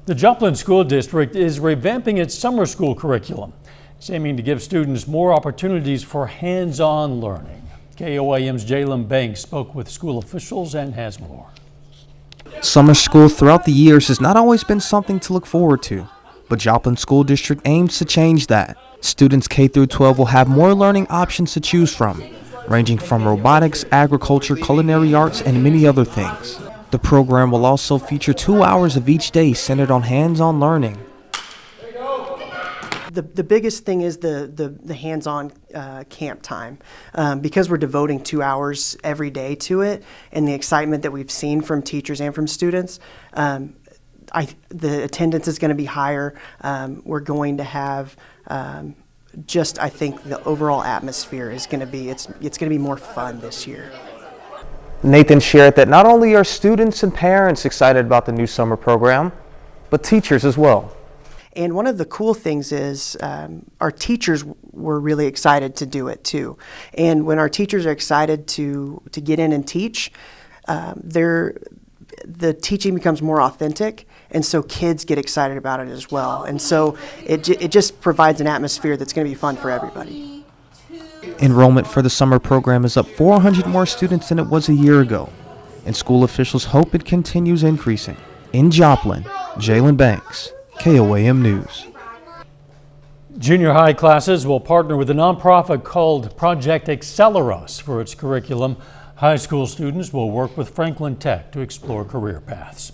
The Joplin School District is revamping its summer school curriculum. It's aiming to give students more opportunities for hands-on learning. KOAM's Joplin Banks spoke with school officials and has more. Summer school throughout the years has not always been something to look forward to, but Joplin School District aims to change that. Students K through 12 will have more learning options to choose from, ranging from robotics, agriculture, culinary arts, and many other things. The program will also feature 2 hours of each day centered on hands-on learning. The biggest thing is the hands-on camp time. Because we're devoting 2 hours every day to it, and the excitement that we've seen from teachers and from students, the attendance is going to be higher. We're going to have I think the overall atmosphere is going to be, it's going to be more fun this year. Nathan shared that not only are students and parents excited about the new summer program, but teachers as well. And one of the cool things is our teachers were really excited to do it too. And when our teachers are excited to get in and teach, the teaching becomes more authentic, and so kids get excited about it as well. And so it just provides an atmosphere that's going to be fun for everybody. Enrollment for the summer program is up 400 more students than it was a year ago, and school officials hope it continues increasing. In Joplin, Joplin Banks, KOAM News. Junior high classes will partner with a nonprofit called Project Acceleros for its curriculum. High school students will work with Franklin Tech to explore career paths.